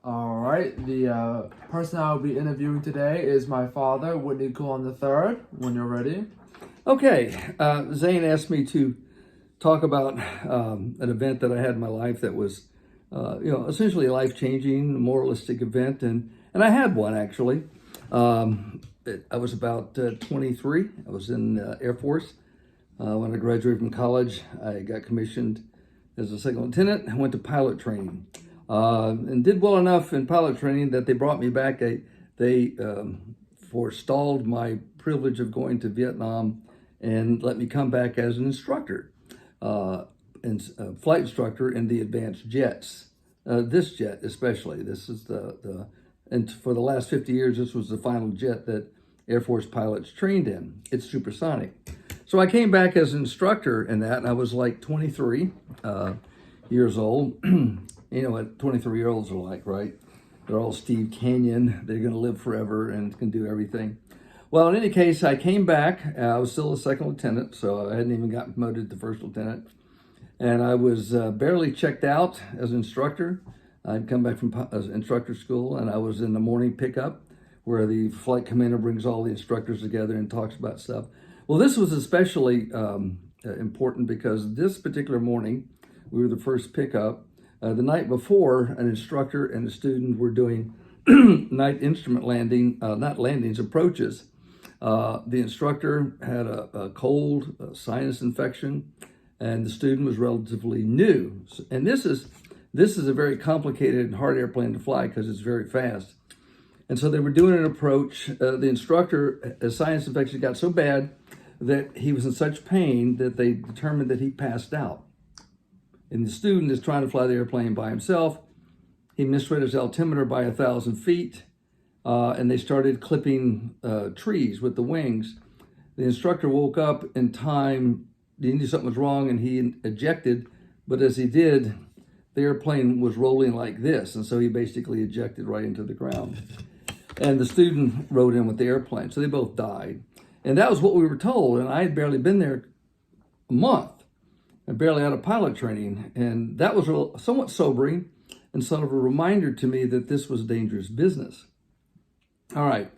All right, the person I will be interviewing today is my father, Whitney Coulon III, when you're ready. Okay, Zane asked me to talk about an event that I had in my life that was, essentially a life-changing, moralistic event, and I had one actually. I was about 23. I was in Air Force. When I graduated from college, I got commissioned as a second lieutenant. I went to pilot training and did well enough in pilot training that they brought me back. They forestalled my privilege of going to Vietnam and let me come back as an instructor, and flight instructor in the advanced jets. This jet especially. This is and for the last 50 years, this was the final jet that Air Force pilots trained in. It's supersonic. So I came back as an instructor in that, and I was like 23 years old. You know what 23-year-olds are like, right? They're all Steve Canyon. They're going to live forever and can do everything. Well, in any case, I came back. I was still a second lieutenant, so I hadn't even gotten promoted to first lieutenant. And I was barely checked out as an instructor. I'd come back from instructor school, and I was in the morning pickup where the flight commander brings all the instructors together and talks about stuff. Well, this was especially important because this particular morning, we were the first pickup. The night before, an instructor and a student were doing night instrument landing, not landings, approaches. The instructor had a cold, a sinus infection, and the student was relatively new. And this is a very complicated and hard airplane to fly because it's very fast. And so they were doing an approach. The instructor, his sinus infection got so bad that he was in such pain that they determined that he passed out. And the student is trying to fly the airplane by himself. He misread his altimeter by 1,000 feet, and they started clipping trees with the wings. The instructor woke up in time. He knew something was wrong, and he ejected. But as he did, the airplane was rolling like this, and so he basically ejected right into the ground. And the student rode in with the airplane, so they both died. And that was what we were told, and I had barely been there a month. I'm barely out of pilot training, and that was somewhat sobering and sort of a reminder to me that this was dangerous business. All right,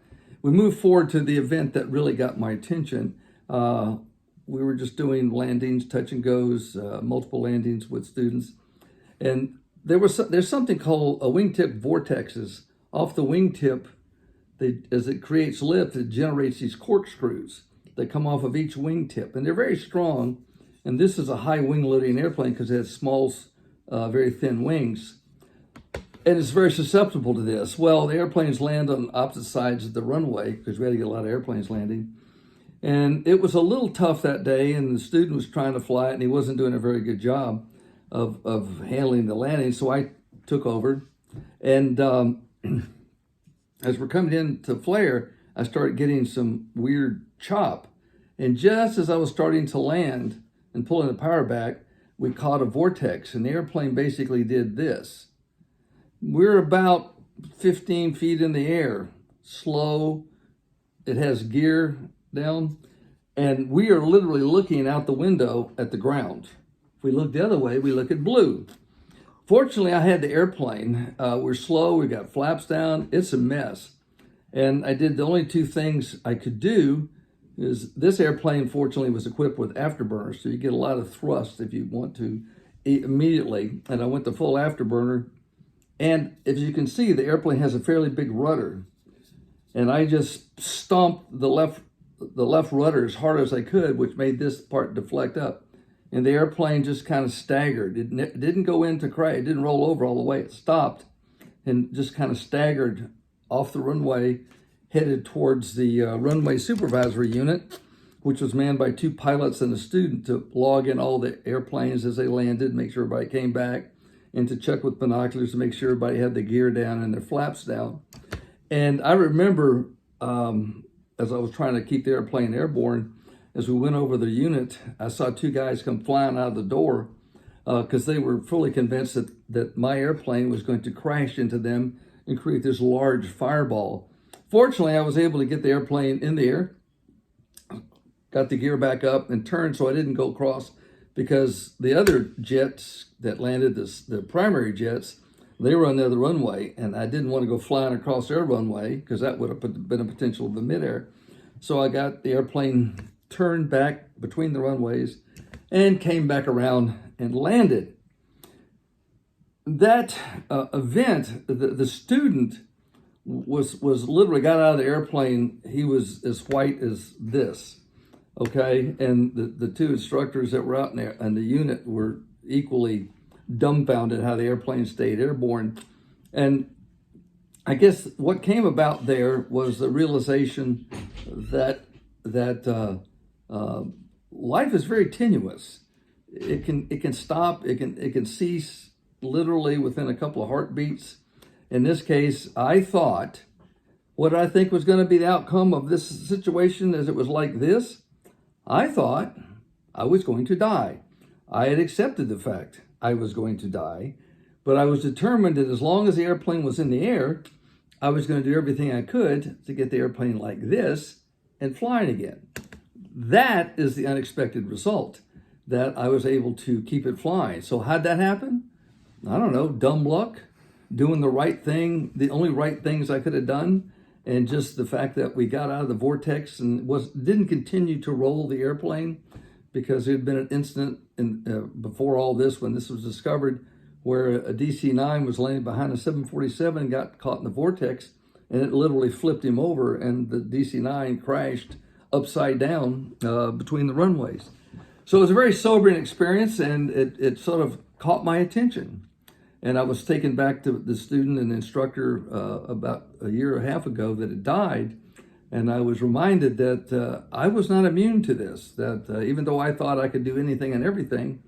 we moved forward to the event that really got my attention. We were just doing landings, touch and goes, multiple landings with students, and there's something called a wingtip vortexes. Off the wingtip, as it creates lift, it generates these corkscrews that come off of each wingtip, and they're very strong. And this is a high wing loading airplane because it has small, very thin wings. And it's very susceptible to this. Well, the airplanes land on opposite sides of the runway because we had to get a lot of airplanes landing. And it was a little tough that day, and the student was trying to fly it, and he wasn't doing a very good job of handling the landing. So I took over. And as we're coming in to flare, I started getting some weird chop. And just as I was starting to land and pulling the power back, we caught a vortex, and the airplane basically did this. We're about 15 feet in the air, slow. It has gear down, and we are literally looking out the window at the ground. If we look the other way, we look at blue. Fortunately, I had the airplane. We're slow, we got flaps down, it's a mess. And I did the only two things I could do is this airplane, fortunately, was equipped with afterburners, so you get a lot of thrust if you want to immediately. And I went to full afterburner. And as you can see, the airplane has a fairly big rudder. And I just stomped the left rudder as hard as I could, which made this part deflect up. And the airplane just kind of staggered. It didn't go into crash. It didn't roll over all the way. It stopped and just kind of staggered off the runway, headed towards the runway supervisory unit, which was manned by two pilots and a student to log in all the airplanes as they landed, make sure everybody came back, and to check with binoculars to make sure everybody had the gear down and their flaps down. And I remember as I was trying to keep the airplane airborne, as we went over the unit, I saw two guys come flying out of the door because they were fully convinced that my airplane was going to crash into them and create this large fireball. Fortunately, I was able to get the airplane in the air, got the gear back up and turned so I didn't go across, because the other jets that landed, the primary jets, They were on the other runway, and I didn't want to go flying across their runway because that would have been a potential of the midair. So I got the airplane turned back between the runways and came back around and landed. That event, the student was literally got out of the airplane. He was as white as this, okay? And the two instructors that were out in there and the unit were equally dumbfounded how the airplane stayed airborne. And I guess what came about there was the realization that life is very tenuous. It can stop. It can cease literally within a couple of heartbeats. In this case, I thought what I think was going to be the outcome of this situation, as it was like this. I thought I was going to die. I had accepted the fact I was going to die, but I was determined that as long as the airplane was in the air, I was going to do everything I could to get the airplane like this and flying again. That is the unexpected result, that I was able to keep it flying. So how'd that happen? I don't know, dumb luck, doing the right thing, the only right things I could have done, and just the fact that we got out of the vortex and didn't continue to roll the airplane, because there had been an incident before all this, when this was discovered, where a DC-9 was laying behind a 747 and got caught in the vortex, and it literally flipped him over, and the DC-9 crashed upside down between the runways. So it was a very sobering experience, and it sort of caught my attention. And I was taken back to the student and instructor about a year and a half ago that had died. And I was reminded that I was not immune to this, that even though I thought I could do anything and everything,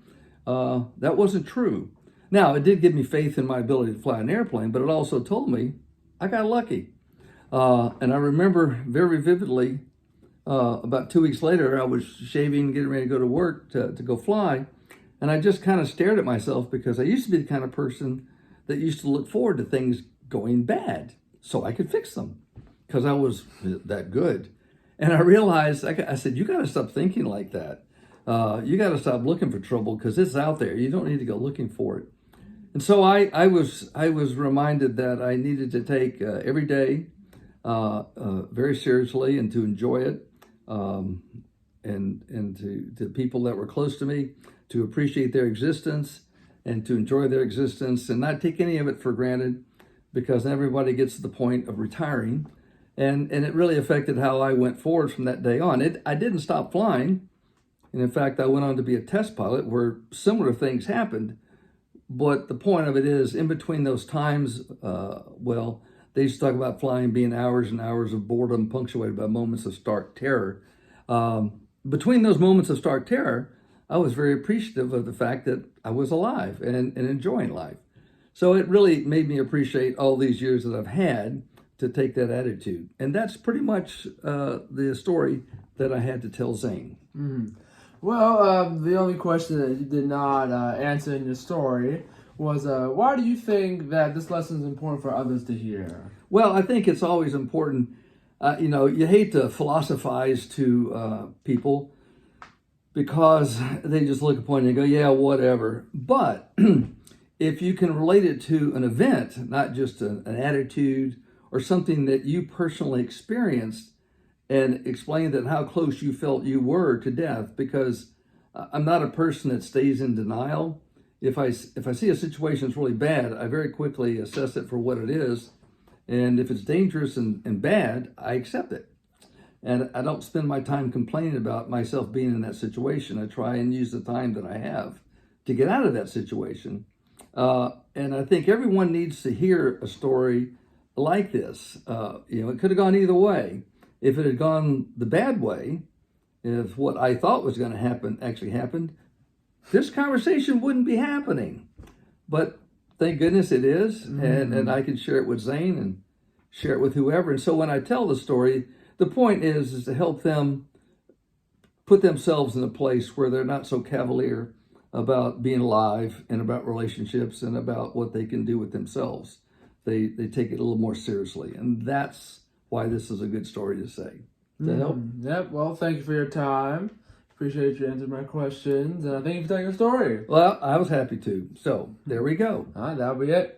that wasn't true. Now, it did give me faith in my ability to fly an airplane, but it also told me I got lucky. And I remember very vividly, about 2 weeks later, I was shaving, getting ready to go to work to go fly. And I just kind of stared at myself, because I used to be the kind of person that used to look forward to things going bad so I could fix them, because I was that good. And I realized, I said, you got to stop thinking like that. You got to stop looking for trouble, because it's out there. You don't need to go looking for it. And so I was reminded that I needed to take every day very seriously, and to enjoy it, and to people that were close to me, to appreciate their existence and to enjoy their existence, and not take any of it for granted, because everybody gets to the point of retiring. And it really affected how I went forward from that day on. I didn't stop flying. And in fact, I went on to be a test pilot where similar things happened. But the point of it is, in between those times, they used to talk about flying being hours and hours of boredom punctuated by moments of stark terror. Between those moments of stark terror, I was very appreciative of the fact that I was alive and enjoying life. So it really made me appreciate all these years that I've had to take that attitude. And that's pretty much the story that I had to tell Zane. Mm. Well, the only question that you did not answer in your story was, why do you think that this lesson is important for others to hear? Well, I think it's always important. You hate to philosophize to people, because they just look upon you and go, yeah, whatever. But if you can relate it to an event, not just an attitude or something that you personally experienced, and explain that how close you felt you were to death, because I'm not a person that stays in denial. If I see a situation that's really bad, I very quickly assess it for what it is. And if it's dangerous and bad, I accept it. And I don't spend my time complaining about myself being in that situation. I try and use the time that I have to get out of that situation. And I think everyone needs to hear a story like this. It could have gone either way. If it had gone the bad way, if what I thought was going to happen actually happened, this conversation wouldn't be happening. But thank goodness it is. Mm-hmm. And I can share it with Zane and share it with whoever. And so when I tell the story, the point is to help them put themselves in a place where they're not so cavalier about being alive and about relationships and about what they can do with themselves. They take it a little more seriously. And that's why this is a good story to say. Does that help? Yep. Well, thank you for your time. Appreciate you answering my questions. And thank you for telling your story. Well, I was happy to. So there we go. All right, that'll be it.